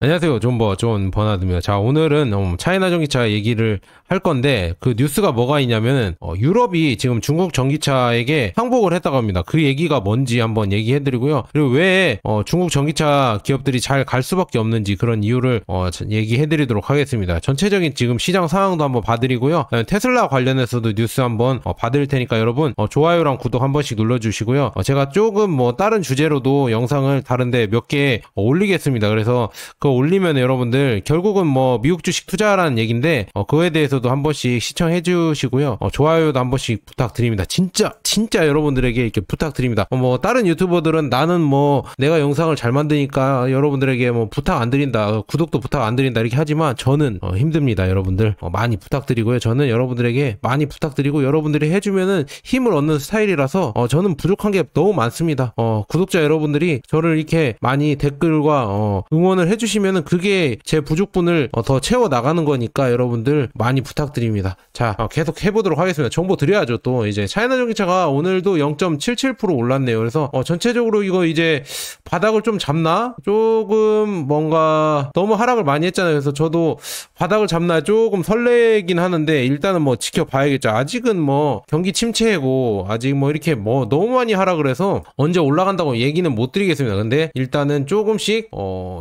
안녕하세요. 존 버나드입니다. 자, 오늘은 차이나 전기차 얘기를 할 건데, 그 뉴스가 뭐가 있냐면은 유럽이 지금 중국 전기차에게 항복을 했다고 합니다. 그 얘기가 뭔지 한번 얘기해드리고요. 그리고 왜 중국 전기차 기업들이 잘 갈 수밖에 없는지 그런 이유를 얘기해드리도록 하겠습니다. 전체적인 지금 시장 상황도 한번 봐드리고요. 테슬라 관련해서도 뉴스 한번 봐드릴 테니까 여러분 좋아요랑 구독 한 번씩 눌러주시고요. 제가 조금 다른 주제로도 영상을 다른데 몇 개 올리겠습니다. 그래서 그거 올리면 여러분들 결국은 미국 주식 투자라는 얘기인데 그거에 대해서도 한 번씩 시청해 주시고요. 좋아요도 한 번씩 부탁드립니다. 진짜 여러분들에게 이렇게 부탁드립니다. 다른 유튜버들은 나는 내가 영상을 잘 만드니까 여러분들에게 부탁 안 드린다, 구독도 부탁 안 드린다 이렇게 하지만 저는 힘듭니다. 여러분들 많이 부탁드리고요. 저는 여러분들에게 많이 부탁드리고 여러분들이 해주면은 힘을 얻는 스타일이라서 저는 부족한 게 너무 많습니다. 구독자 여러분들이 저를 이렇게 많이 댓글과 응원을 해주시면은 그게 제 부족분을 더 채워 나가는 거니까 여러분들 많이 부탁드립니다. 자, 계속 해보도록 하겠습니다. 정보 드려야죠. 또 이제 차이나 전기차가 오늘도 0.77% 올랐네요. 그래서 전체적으로 이거 이제 바닥을 좀 잡나? 조금 뭔가 너무 하락을 많이 했잖아요. 그래서 저도 바닥을 잡나 조금 설레긴 하는데 일단은 지켜봐야겠죠. 아직은 경기 침체고 아직 이렇게 너무 많이 하락을 해서 언제 올라간다고 얘기는 못 드리겠습니다. 근데 일단은 조금씩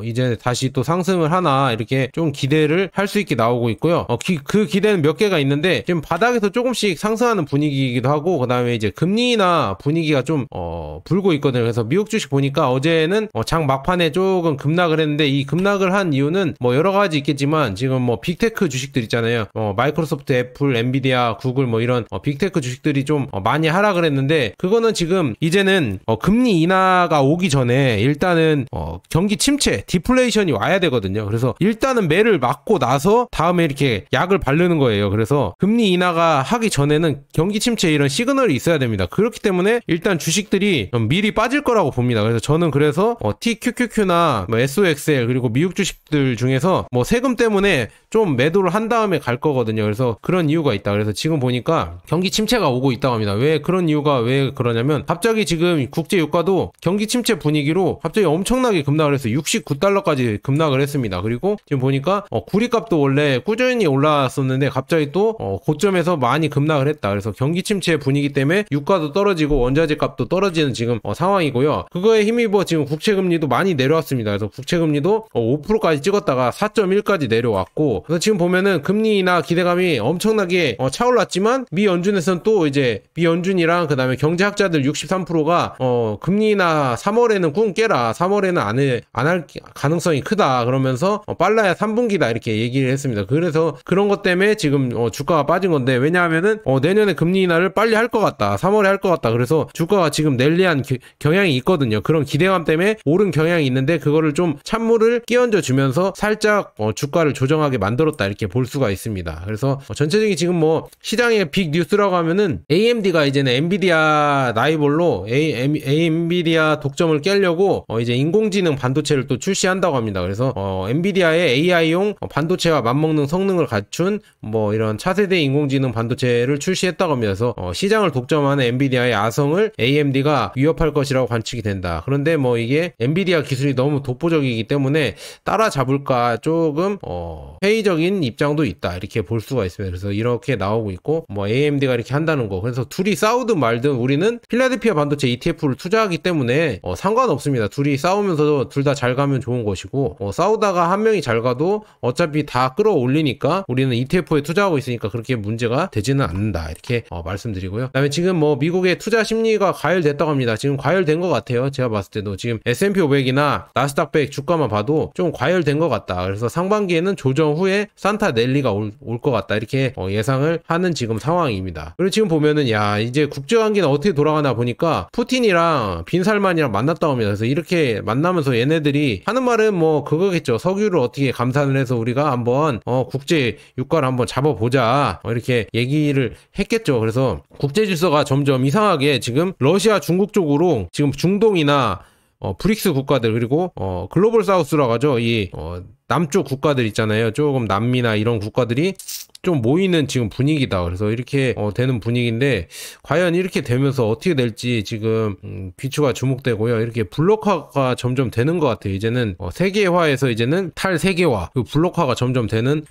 이제 다시 또 상승을 하나 이렇게 좀 기대를 할 수 있게 나오고 있고요. 그 기대는 몇 개가 있는데 지금 바닥에서 조금씩 상승하는 분위기이기도 하고 그 다음에 이제 금리나 분위기가 좀 불고 있거든요. 그래서 미국 주식 보니까 어제는 장 막판에 조금 급락을 했는데 이 급락을 한 이유는 여러 가지 있겠지만 지금 빅테크 주식들 있잖아요. 마이크로소프트, 애플, 엔비디아, 구글 이런 빅테크 주식들이 좀 많이 하락을 했는데 그거는 지금 이제는 금리 인하가 오기 전에 일단은 경기 침체, 디플레이션이 와야 되거든요. 그래서 일단은 매를 맞고 나서 다음에 이렇게 약을 바르는 거예요. 그래서 금리 인하가 하기 전에는 경기 침체 이런 시그널이 있어야 됩니다. 그렇기 때문에 일단 주식들이 미리 빠질 거라고 봅니다. 그래서 저는 TQQQ나 SOXL 그리고 미국 주식들 중에서 세금 때문에 좀 매도를 한 다음에 갈 거거든요. 그래서 그런 이유가 있다. 그래서 지금 보니까 경기 침체가 오고 있다고 합니다. 왜 그런 이유가 왜 그러냐면 갑자기 지금 국제 유가도 경기 침체 분위기로 갑자기 엄청나게 급락을 해서 69달러까지 급락을 했습니다. 그리고 지금 보니까 구리값도 원래 꾸준히 올라왔었는데 갑자기 또 고점에서 많이 급락을 했다. 그래서 경기 침체 분위기 때문에 유가도 떨어지고 원자재 값도 떨어지는 지금 상황이고요. 그거에 힘입어 지금 국채금리도 많이 내려왔습니다. 그래서 국채금리도 5%까지 찍었다가 4.1까지 내려왔고 그래서 지금 보면은 금리나 기대감이 엄청나게 차올랐지만 미 연준에서는 또 이제 미 연준이랑 그 다음에 경제학자들 63%가 금리나 3월에는 꿈 깨라, 3월에는 안 할 가능성이 크다 그러면서 빨라야 3분기다 이렇게 얘기를 했습니다. 그래서 그런 것 때문에 지금 주가가 빠진 건데 왜냐하면은 내년에 금리 인하를 빨리 할 것 같다, 3월에 할 것 같다. 그래서 주가가 지금 랠리한 경향이 있거든요. 그런 기대감 때문에 오른 경향이 있는데 그거를 좀 찬물을 끼얹어 주면서 살짝 주가를 조정하게 만들었다 이렇게 볼 수가 있습니다. 그래서 전체적인 지금 시장의 빅 뉴스라고 하면은 AMD가 이제는 엔비디아 라이벌로 엔비디아 독점을 깨려고 이제 인공지능 반도체를 또 출시한다고 합니다. 그래서 엔비디아의 AI용 반도체와 맞먹는 성능을 갖춘 이런 차세대 인공지능 반도체를 출시했다고 합니다. 그래서 시장을 독점하는 엔비디아의 아성을 AMD가 위협할 것이라고 관측이 된다. 그런데 이게 엔비디아 기술이 너무 독보적이기 때문에 따라잡을까 조금 회의적인 입장도 있다 이렇게 볼 수가 있습니다. 그래서 이렇게 나오고 있고 AMD가 이렇게 한다는 거. 그래서 둘이 싸우든 말든 우리는 필라델피아 반도체 ETF를 투자하기 때문에 상관없습니다. 둘이 싸우면서 둘 다 잘 가면 좋은 것이고 싸우다가 한 명이 잘 가도 어차피 다 끌어올리니까 우리는 ETF에 투자하고 있으니까 그렇게 문제가 되지는 않는다 이렇게 말씀드리고요. 그다음에 지금 미국의 투자 심리가 과열됐다고 합니다. 지금 과열된 것 같아요. 제가 봤을 때도 지금 S&P 500이나 나스닥 100 주가만 봐도 좀 과열된 것 같다. 그래서 상반기에는 조정 후에 산타 랠리가 올 것 같다 이렇게 예상을 하는 지금 상황입니다. 그리고 지금 보면은 이제 국제관계는 어떻게 돌아가나 보니까 푸틴이랑 빈살만이랑 만났다고 합니다. 그래서 이렇게 만나면서 얘네들이 하는 말은 그거겠죠. 석유를 어떻게 감산을 해서 우리가 한번 국제 유가를 한번 잡아보자 이렇게 얘기를 했겠죠. 그래서 국제 질서가 점점 이상하게 지금 러시아 중국 쪽으로 지금 중동이나 브릭스 국가들 그리고 글로벌 사우스라고 하죠. 이 남쪽 국가들 있잖아요. 조금 남미나 이런 국가들이 좀 모이는 지금 분위기다. 그래서 이렇게 되는 분위기인데 과연 이렇게 되면서 어떻게 될지 지금 귀추가 주목되고요. 이렇게 블록화가 점점 되는 것 같아요. 이제는 세계화에서 이제는 탈세계화, 그 블록화가 점점 되는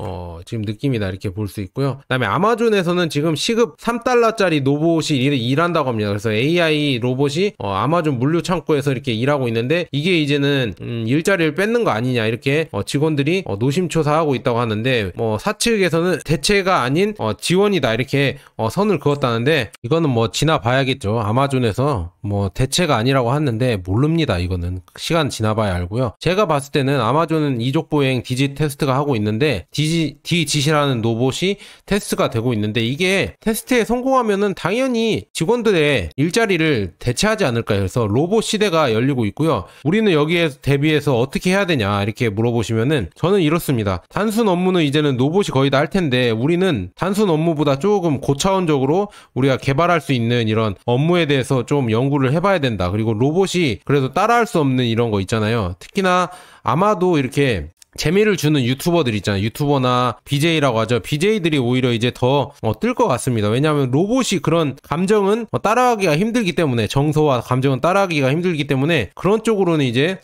지금 느낌이다 이렇게 볼 수 있고요. 그다음에 아마존에서는 지금 시급 3달러짜리 로봇이 일한다고 합니다. 그래서 AI 로봇이 아마존 물류 창고에서 이렇게 일하고 있는데 이게 이제는 일자리를 뺏는 거 아니냐 이렇게 직원들이 노심초사하고 있다고 하는데 사측에서는 대체가 아닌 지원이다 이렇게 선을 그었다는데 이거는 뭐 지나봐야겠죠. 아마존에서 뭐 대체가 아니라고 하는데 모릅니다. 이거는 시간 지나봐야 알고요. 제가 봤을 때는 아마존은 이족보행 디지 테스트가 하고 있는데 디짓이라는 로봇이 테스트가 되고 있는데 이게 테스트에 성공하면은 당연히 직원들의 일자리를 대체하지 않을까 해서 로봇 시대가 열리고 있고요. 우리는 여기에 대비해서 어떻게 해야 되냐 이렇게 물어보시면은 저는 이렇습니다. 단순 업무는 이제는 로봇이 거의 다 할 텐데 우리는 단순 업무보다 조금 고차원적으로 우리가 개발할 수 있는 이런 업무에 대해서 좀 연구를 해봐야 된다. 그리고 로봇이 그래도 따라할 수 없는 이런 거 있잖아요. 특히나 아마도 이렇게 재미를 주는 유튜버들 있잖아요. 유튜버나 BJ라고 하죠. BJ들이 오히려 이제 더 뜰 것 같습니다. 왜냐하면 로봇이 그런 감정은 따라하기가 힘들기 때문에 정서와 감정은 따라하기가 힘들기 때문에 그런 쪽으로는 이제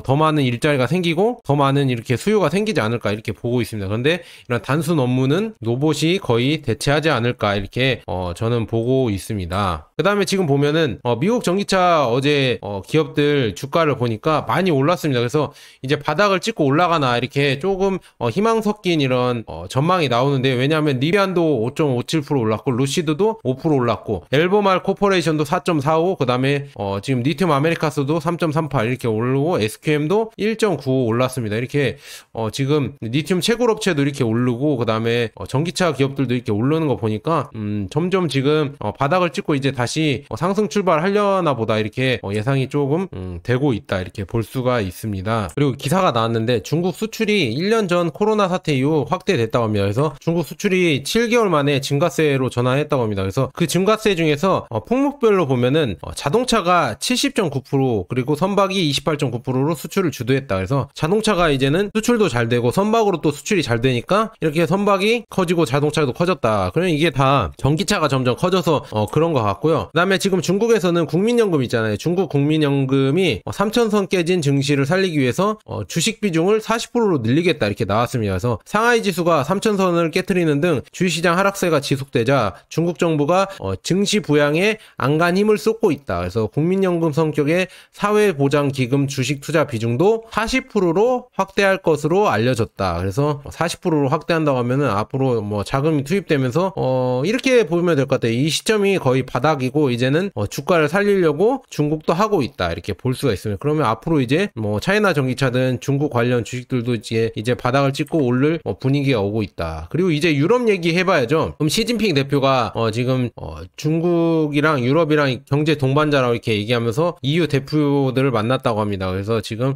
더 많은 일자리가 생기고 더 많은 이렇게 수요가 생기지 않을까 이렇게 보고 있습니다. 그런데 이런 단순 업무는 로봇이 거의 대체하지 않을까 이렇게 저는 보고 있습니다. 그 다음에 지금 보면은 미국 전기차 어제 기업들 주가를 보니까 많이 올랐습니다. 그래서 이제 바닥을 찍고 올라가나 이렇게 조금 희망 섞인 이런 전망이 나오는데 왜냐하면 리비안도 5.57% 올랐고 루시드도 5% 올랐고 엘보말 코퍼레이션도 4.45 그 다음에 지금 리튬 아메리카스도 3.38 이렇게 오르고 SQM도 1.95 올랐습니다. 이렇게 지금 리튬 채굴업체도 이렇게 오르고 그 다음에 전기차 기업들도 이렇게 오르는 거 보니까 점점 지금 바닥을 찍고 이제 다시 상승 출발하려나 보다 이렇게 예상이 조금 되고 있다 이렇게 볼 수가 있습니다. 그리고 기사가 나왔는데 중국 수출이 1년 전 코로나 사태 이후 확대됐다고 합니다. 그래서 중국 수출이 7개월 만에 증가세로 전환했다고 합니다. 그래서 그 증가세 중에서 품목별로 보면은 자동차가 70.9% 그리고 선박이 28.9%로 수출을 주도했다. 그래서 자동차가 이제는 수출도 잘 되고 선박으로 또 수출이 잘 되니까 이렇게 선박이 커지고 자동차도 커졌다. 그러면 이게 다 전기차가 점점 커져서 그런 것 같고요. 그 다음에 지금 중국에서는 국민연금 있잖아요. 중국 국민연금이 3,000선 깨진 증시를 살리기 위해서 주식 비중을 40%로 늘리겠다 이렇게 나왔습니다. 그래서 상하이 지수가 3,000선을 깨트리는 등 주식시장 하락세가 지속되자 중국 정부가 증시 부양에 안간 힘을 쏟고 있다. 그래서 국민연금 성격의 사회보장기금 주식 투자 비중도 40%로 확대할 것으로 알려졌다. 그래서 40%로 확대한다고 하면은 앞으로 뭐 자금이 투입되면서 이렇게 보면 될 것 같아요. 이 시점이 거의 바닥이고 이제는 주가를 살리려고 중국도 하고 있다. 이렇게 볼 수가 있습니다. 그러면 앞으로 이제 뭐 차이나 전기차든 중국 관련 주식들도 이제 바닥을 찍고 오를 분위기가 오고 있다. 그리고 이제 유럽 얘기 해봐야죠. 그럼 시진핑 대표가 지금 중국이랑 유럽이랑 경제 동반자라고 이렇게 얘기하면서 EU 대표들을 만났다고 합니다. 그래서 지금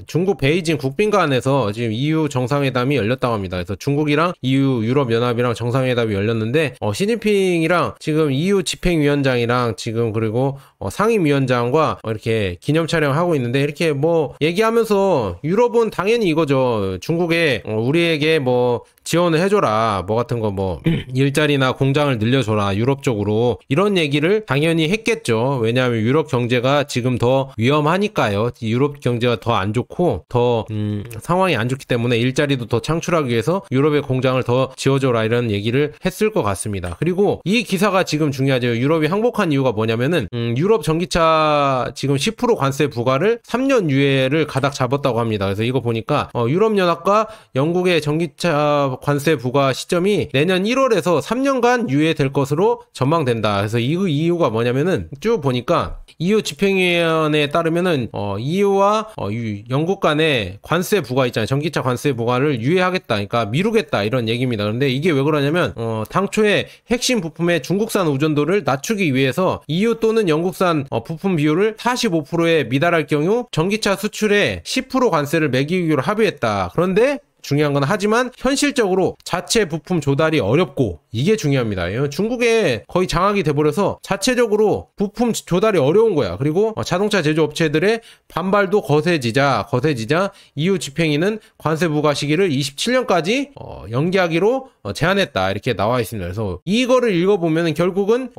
중국 베이징 국빈관에서 지금 EU 정상회담이 열렸다고 합니다. 그래서 중국이랑 EU 유럽연합이랑 정상회담이 열렸는데 시진핑이랑 지금 EU 집행위원장이랑 지금 그리고 상임위원장과 이렇게 기념 촬영하고 있는데 이렇게 뭐 얘기하면서 유럽은 당연히 이거죠. 중국에 우리에게 뭐 지원을 해줘라 뭐 같은 거 뭐 일자리나 공장을 늘려줘라 유럽 쪽으로 이런 얘기를 당연히 했겠죠. 왜냐하면 유럽 경제가 지금 더 위험하니까요. 유럽 경제가 더 안 좋고 더 상황이 안 좋기 때문에 일자리도 더 창출하기 위해서 유럽의 공장을 더 지어줘라 이런 얘기를 했을 것 같습니다. 그리고 이 기사가 지금 중요하죠. 유럽이 항복한 이유가 뭐냐면은 유럽 전기차 지금 10% 관세 부과를 3년 유예를 가닥 잡았다고 합니다. 그래서 이거 보니까 유럽연합과 영국의 전기차 관세 부과 시점이 내년 1월에서 3년간 유예될 것으로 전망된다. 그래서 이 이유가 뭐냐면은 쭉 보니까 EU 집행위원회에 따르면은 EU와 영국 간의 관세 부과 있잖아요. 전기차 관세 부과를 유예하겠다. 그러니까 미루겠다 이런 얘기입니다. 그런데 이게 왜 그러냐면 당초에 핵심 부품의 중국산 의존도를 낮추기 위해서 EU 또는 영국산 부품 비율을 45%에 미달할 경우 전기차 수출에 10% 관세를 매기기로 합의했다. 그런데 중요한 건 하지만 현실적으로 자체 부품 조달이 어렵고 이게 중요합니다. 중국에 거의 장악이 돼버려서 자체적으로 부품 조달이 어려운 거야. 그리고 자동차 제조업체들의 반발도 거세지자 EU 집행위는 관세 부과 시기를 27년까지 연기하기로 제한했다 이렇게 나와 있습니다. 그래서 이거를 읽어보면 결국은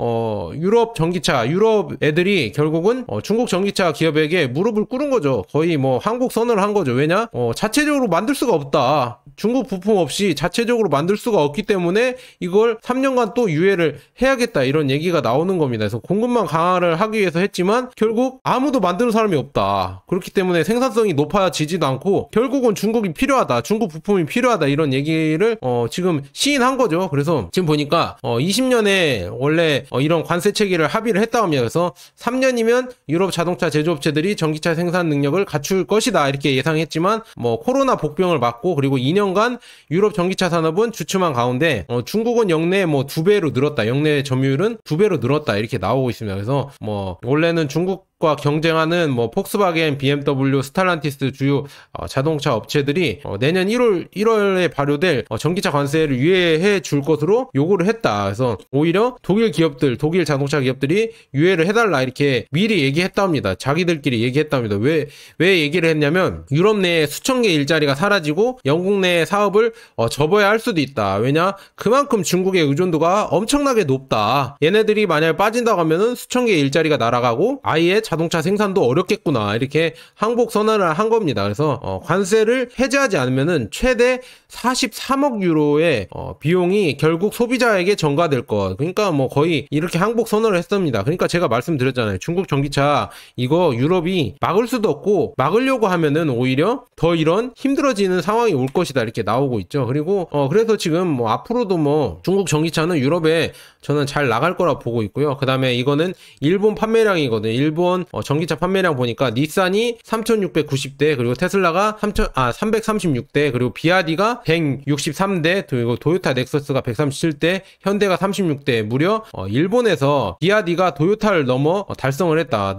유럽 전기차 유럽 애들이 결국은 중국 전기차 기업에게 무릎을 꿇은 거죠. 거의 뭐 한국 선언을 한 거죠. 왜냐? 자체적으로 만들 수가 없다. 중국 부품 없이 자체적으로 만들 수가 없기 때문에 이걸 3년간 또 유예를 해야겠다 이런 얘기가 나오는 겁니다. 그래서 공급망 강화를 하기 위해서 했지만 결국 아무도 만드는 사람이 없다. 그렇기 때문에 생산성이 높아지지도 않고 결국은 중국이 필요하다. 중국 부품이 필요하다 이런 얘기를 지금 시인한 거죠. 그래서 지금 보니까 20년에 원래 이런 관세 체계를 합의를 했다고 합니다. 그래서 3년이면 유럽 자동차 제조업체들이 전기차 생산 능력을 갖출 것이다 이렇게 예상했지만 뭐 코로나 복병을 맞고 그리고 2년간 유럽 전기차 산업은 주춤한 가운데 중국은 역내 뭐 2배로 늘었다. 역내 점유율은 2배로 늘었다 이렇게 나오고 있습니다. 그래서 뭐 원래는 중국과 경쟁하는 뭐 폭스바겐, BMW, 스탈란티스 주요 자동차 업체들이 내년 1월에 발효될 전기차 관세를 유예해 줄 것으로 요구를 했다. 그래서 오히려 독일 자동차 기업들이 유예를 해달라 이렇게 미리 얘기했답니다. 자기들끼리 얘기했답니다. 왜 얘기를 했냐면 유럽 내에 수천 개의 일자리가 사라지고 영국 내 사업을 접어야 할 수도 있다. 왜냐? 그만큼 중국의 의존도가 엄청나게 높다. 얘네들이 만약에 빠진다고 하면은 수천 개의 일자리가 날아가고 아예 자동차 생산도 어렵겠구나 이렇게 항복 선언을 한 겁니다. 그래서 관세를 해제하지 않으면은 최대 43억 유로의 비용이 결국 소비자에게 전가될 것. 그러니까 뭐 거의 이렇게 항복 선언을 했습니다. 그러니까 제가 말씀드렸잖아요. 중국 전기차 이거 유럽이 막을 수도 없고 막으려고 하면은 오히려 더 이런 힘들어지는 상황이 올 것이다 이렇게 나오고 있죠. 그리고 그래서 지금 뭐 앞으로도 뭐 중국 전기차는 유럽에 저는 잘 나갈 거라 보고 있고요. 그 다음에 이거는 일본 판매량이거든요. 일본 전기차 판매량 보니까 닛산이 3690대 그리고 테슬라가 336대 그리고 비아디가 163대 그리고 도요타 넥서스가 137대 현대가 36대 무려 일본에서 비아디가 도요타를 넘어서 달성을 했다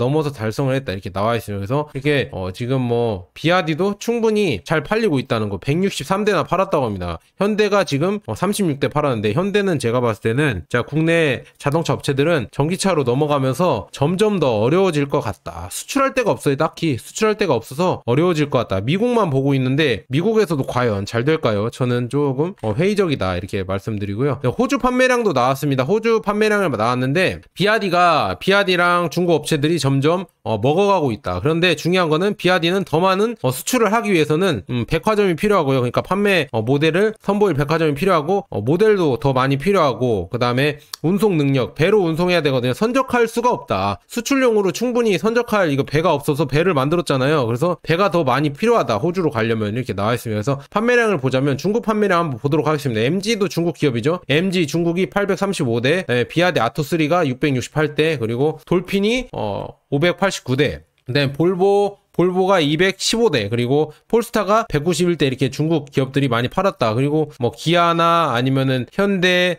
이렇게 나와 있어요. 그래서 이렇게 지금 뭐 비아디도 충분히 잘 팔리고 있다는 거 163대나 팔았다고 합니다. 현대가 지금 36대 팔았는데 현대는 제가 봤을 때는 자 국내 자동차 업체들은 전기차로 넘어가면서 점점 더 어려워질 것 같다. 수출할 데가 없어요. 딱히 수출할 데가 없어서 어려워질 것 같다. 미국만 보고 있는데 미국에서도 과연 잘 될까요? 저는 조금 회의적이다 이렇게 말씀드리고요. 호주 판매량도 나왔습니다. 호주 판매량을 나왔는데 비아디랑 중국 업체들이 점점 먹어가고 있다. 그런데 중요한 거는 비아디는 더 많은 수출을 하기 위해서는 백화점이 필요하고요. 그러니까 판매 모델을 선보일 백화점이 필요하고 모델도 더 많이 필요하고 그 다음에 운송 능력 배로 운송해야 되거든요. 선적할 수가 없다. 수출용으로 충분히 선적할 이거 배가 없어서 배를 만들었잖아요. 그래서 배가 더 많이 필요하다. 호주로 가려면 이렇게 나와 있습니다. 그래서 판매량을 보자면 중국 판매량 한번 보도록 하겠습니다. MG도 중국 기업이죠. MG 중국이 835대, 비아디 아토3가 668대, 그리고 돌핀이 589대. 그다음에 볼보가 215대 그리고 폴스타가 191대 이렇게 중국 기업들이 많이 팔았다. 그리고 뭐 기아나 아니면은 현대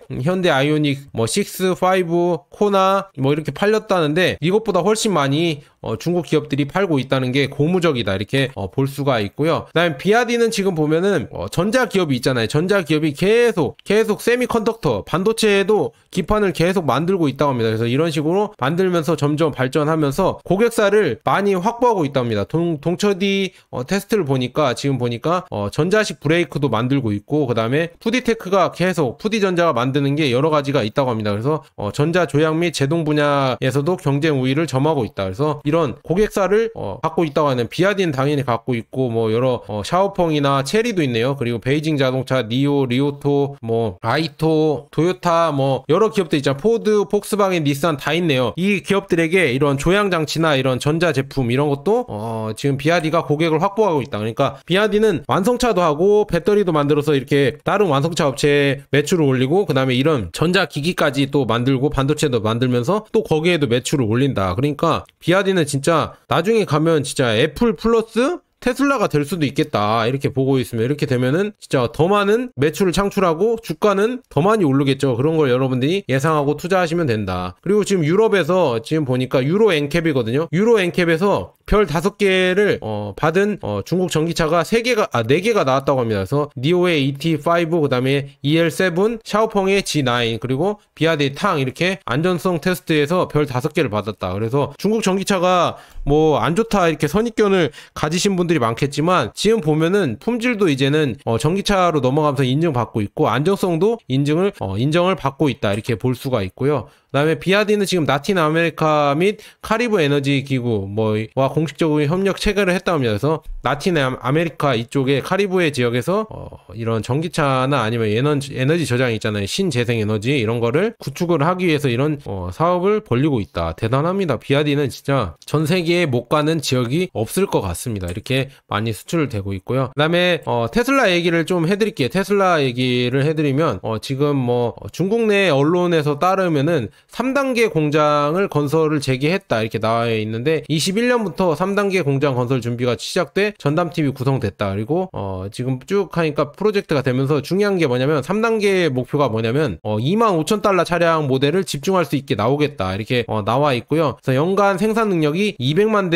아이오닉 뭐 6, 5, 코나 뭐 이렇게 팔렸다는데 이것보다 훨씬 많이 중국 기업들이 팔고 있다는 게 고무적이다 이렇게 볼 수가 있고요. 그다음에 비아디는 지금 보면은 전자 기업이 있잖아요. 전자 기업이 계속 세미컨덕터 반도체에도 기판을 계속 만들고 있다고 합니다. 그래서 이런 식으로 만들면서 점점 발전하면서 고객사를 많이 확보하고 있다고 합니다. 동처디 테스트를 보니까 지금 보니까 전자식 브레이크도 만들고 있고 그다음에 푸디테크가 계속 푸디전자가 만드는 게 여러 가지가 있다고 합니다. 그래서 전자 조약 및 제동 분야에서도 경쟁 우위를 점하고 있다. 그래서 이런 고객사를 갖고 있다고 하는 비아디는 당연히 갖고 있고 뭐 여러 샤오펑이나 체리도 있네요. 그리고 베이징 자동차, 니오, 리오토, 뭐 아이토, 도요타 뭐 여러 기업들 있잖아. 포드, 폭스바겐, 닛산 다 있네요. 이 기업들에게 이런 조향 장치나 이런 전자 제품 이런 것도 지금 비아디가 고객을 확보하고 있다. 그러니까 비아디는 완성차도 하고 배터리도 만들어서 이렇게 다른 완성차 업체에 매출을 올리고 그 다음에 이런 전자기기까지 또 만들고 반도체도 만들면서 또 거기에도 매출을 올린다. 그러니까 비아디는 진짜 나중에 가면 진짜 애플 플러스 테슬라가 될 수도 있겠다 이렇게 보고 있으면 이렇게 되면은 진짜 더 많은 매출을 창출하고 주가는 더 많이 오르겠죠. 그런 걸 여러분들이 예상하고 투자하시면 된다. 그리고 지금 유럽에서 지금 보니까 유로 엔캡이거든요. 유로 엔캡에서 별 5개를 받은 중국 전기차가 4개가 나왔다고 합니다. 그래서 니오의 ET5, 그다음에 EL7, 샤오펑의 G9, 그리고 비아드의 탕, 이렇게 안전성 테스트에서 별 5개를 받았다. 그래서 중국 전기차가 뭐 안 좋다 이렇게 선입견을 가지신 분들이 많겠지만, 지금 보면은 품질도 이제는 전기차로 넘어가면서 인증받고 있고, 안정성도 인정을 받고 있다 이렇게 볼 수가 있고요. 그다음에 비아디는 지금 라틴 아메리카 및 카리브 에너지 기구 뭐와 공식적으로 협력 체결을 했다고 합니다. 그래서 라틴 아메리카 이쪽에 카리브해 지역에서 이런 전기차나 아니면 에너지 저장 있잖아요. 신재생 에너지 이런 거를 구축을 하기 위해서 이런 사업을 벌리고 있다. 대단합니다. 비아디는 진짜 전 세계에 못 가는 지역이 없을 것 같습니다. 이렇게 많이 수출되고 있고요. 그다음에 테슬라 얘기를 좀 해드릴게요. 테슬라 얘기를 해드리면 지금 뭐 중국 내 언론에서 따르면은 3단계 공장을 건설을 재개했다 이렇게 나와 있는데, 21년부터 3단계 공장 건설 준비가 시작돼 전담팀이 구성됐다. 그리고 지금 쭉 하니까 프로젝트가 되면서 중요한 게 뭐냐면 3단계의 목표가 뭐냐면 25,000달러 차량 모델을 집중할 수 있게 나오겠다 이렇게 나와 있고요. 그래서 연간 생산 능력이 200만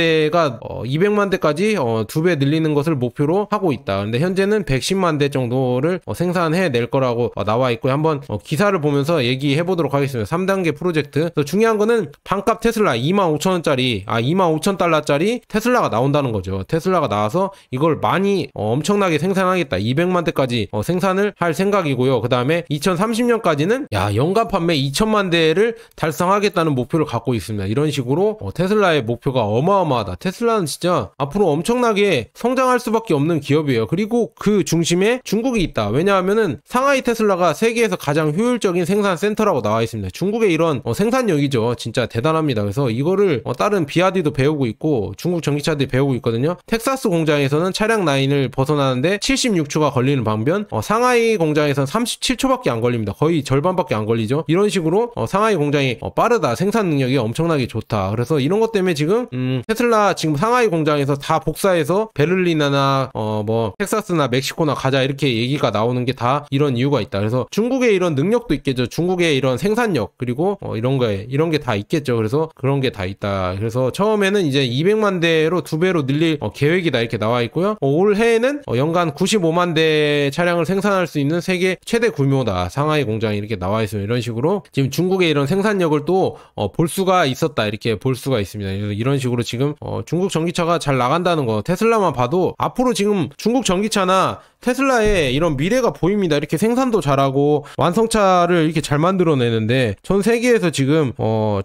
대까지 2배 늘리는 것을 목표로 하고 있다. 근데 현재는 110만 대 정도를 생산해 낼 거라고 나와 있고요. 한번 기사를 보면서 얘기해 보도록 하겠습니다. 3단계 프로젝트. 중요한 거는 반값 테슬라 25,000달러짜리 테슬라가 나온다는 거죠. 테슬라가 나와서 이걸 많이 엄청나게 생산하겠다. 200만 대까지 생산을 할 생각이고요. 그 다음에 2030년까지는 연간 판매 2천만 대를 달성하겠다는 목표를 갖고 있습니다. 이런 식으로 테슬라의 목표가 어마어마하다. 테슬라는 진짜 앞으로 엄청나게 성장할 수밖에 없는 기업이에요. 그리고 그 중심에 중국이 있다. 왜냐하면은 상하이 테슬라가 세계에서 가장 효율적인 생산 센터라고 나와 있습니다. 중국의 이런 생산력이죠. 진짜 대단합니다. 그래서 이거를 다른 비아디도 배우고 있고 중국 전기차들이 배우고 있거든요. 텍사스 공장에서는 차량 라인을 벗어나는데 76초가 걸리는 반면 상하이 공장에서는 37초밖에 안 걸립니다. 거의 절반밖에 안 걸리죠. 이런 식으로 상하이 공장이 빠르다. 생산 능력이 엄청나게 좋다. 그래서 이런 것 때문에 지금 테슬라 지금 상하이 공장에서 다 복사해서 베를린이나 뭐 텍사스나 멕시코나 가자 이렇게 얘기가 나오는 게 다 이런 이유가 있다. 그래서 중국의 이런 능력도 있겠죠. 중국의 이런 생산력, 그리고 이런 게 다 있겠죠. 그래서 그런 게 다 있다. 그래서 처음에는 이제 200만 대로 2배로 늘릴 계획이다 이렇게 나와 있고요. 올해에는 연간 95만 대 차량을 생산할 수 있는 세계 최대 규모다. 상하이 공장이 이렇게 나와 있으면 이런 식으로 지금 중국의 이런 생산력을 또 볼 수가 있었다 이렇게 볼 수가 있습니다. 이런 식으로 지금 중국 전기차가 잘 나간다는 거 테슬라만 봐도 앞으로 지금 중국 전기차나 테슬라의 이런 미래가 보입니다. 이렇게 생산도 잘하고 완성차를 이렇게 잘 만들어내는데 전 세계에서 지금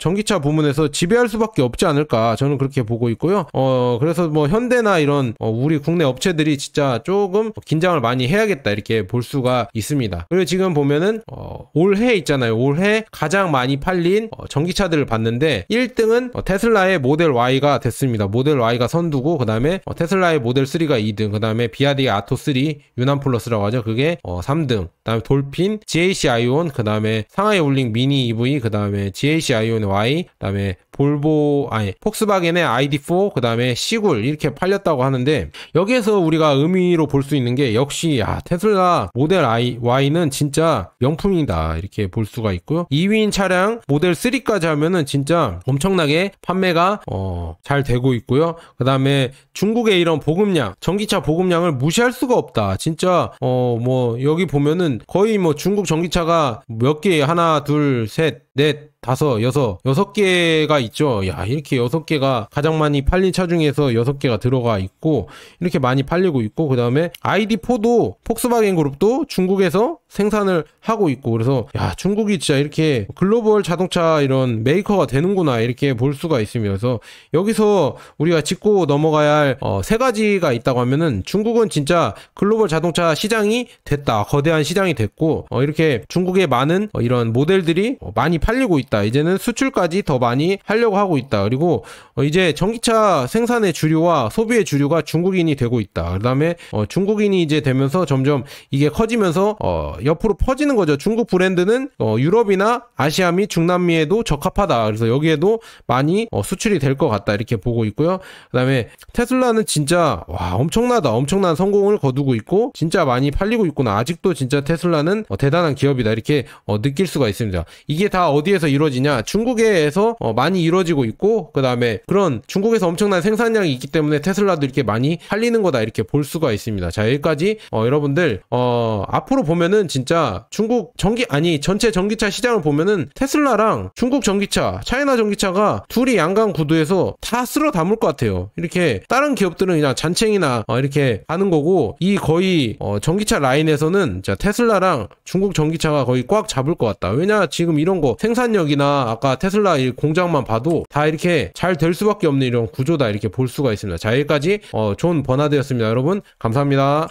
전기차 부문에서 지배할 수밖에 없지 않을까 저는 그렇게 보고 있고요. 그래서 뭐 현대나 이런 우리 국내 업체들이 진짜 조금 긴장을 많이 해야겠다 이렇게 볼 수가 있습니다. 그리고 지금 보면은 올해 있잖아요. 올해 가장 많이 팔린 전기차들을 봤는데 1등은 테슬라의 모델 Y가 됐습니다. 모델 Y가 선두고, 그 다음에 테슬라의 모델 3가 2등, 그 다음에 비아디의 아토3 유난 플러스라고 하죠. 그게 3등. 그 다음에 돌핀, GAC 아이온, 그 다음에 상하이 올링 미니 EV, 그 다음에 GAC 아이온의 Y, 그 다음에 폭스바겐의 ID4, 그 다음에 시굴 이렇게 팔렸다고 하는데, 여기에서 우리가 의미로 볼 수 있는 게 역시 테슬라 모델 Y는 진짜 명품이다 이렇게 볼 수가 있고요. 2위인 차량 모델 3까지 하면은 진짜 엄청나게 판매가 잘 되고 있고요. 그 다음에 중국의 이런 보급량, 전기차 보급량을 무시할 수가 없다. 진짜 뭐 여기 보면은 거의 뭐 중국 전기차가 몇 개, 하나, 둘, 셋, 넷, 다섯, 여섯 개가 있죠. 이렇게 6개가 가장 많이 팔린 차 중에서 6개가 들어가 있고 이렇게 많이 팔리고 있고, 그 다음에 ID4도 폭스바겐 그룹도 중국에서 생산을 하고 있고, 그래서 중국이 진짜 이렇게 글로벌 자동차 이런 메이커가 되는구나 이렇게 볼 수가 있습니다. 그래서 여기서 우리가 짚고 넘어가야 할 세 가지가 있다고 하면은, 중국은 진짜 글로벌 자동차 시장이 됐다. 거대한 시장이 됐고, 이렇게 중국의 많은 이런 모델들이 많이 팔리고 있다. 이제는 수출까지 더 많이 하려고 하고 있다. 그리고 이제 전기차 생산의 주류와 소비의 주류가 중국인이 되고 있다. 그 다음에 중국인이 이제 되면서 점점 이게 커지면서 옆으로 퍼지는 거죠. 중국 브랜드는 유럽이나 아시아 및 중남미에도 적합하다. 그래서 여기에도 많이 수출이 될 것 같다 이렇게 보고 있고요. 그 다음에 테슬라는 진짜 엄청난 성공을 거두고 있고 진짜 많이 팔리고 있구나. 아직도 진짜 테슬라는 대단한 기업이다 이렇게 느낄 수가 있습니다. 이게 다 어디에서 이루어지냐? 중국에서 많이 이루어지고 있고, 그 다음에 그런 중국에서 엄청난 생산량이 있기 때문에 테슬라도 이렇게 많이 팔리는 거다 이렇게 볼 수가 있습니다. 자, 여기까지 여러분들 앞으로 보면은 진짜 중국 전체 전기차 시장을 보면은 테슬라랑 중국 전기차, 차이나 전기차가 둘이 양강 구도에서 다 쓸어 담을 것 같아요. 이렇게 다른 기업들은 그냥 잔챙이나 이렇게 하는 거고, 이 거의 전기차 라인에서는 자, 테슬라랑 중국 전기차가 거의 꽉 잡을 것 같다. 왜냐, 지금 이런 거 생산력이나 아까 테슬라 이 공장만 봐도 다 이렇게 잘 될 수밖에 없는 이런 구조다 이렇게 볼 수가 있습니다. 자, 여기까지 존 버나드였습니다. 여러분 감사합니다.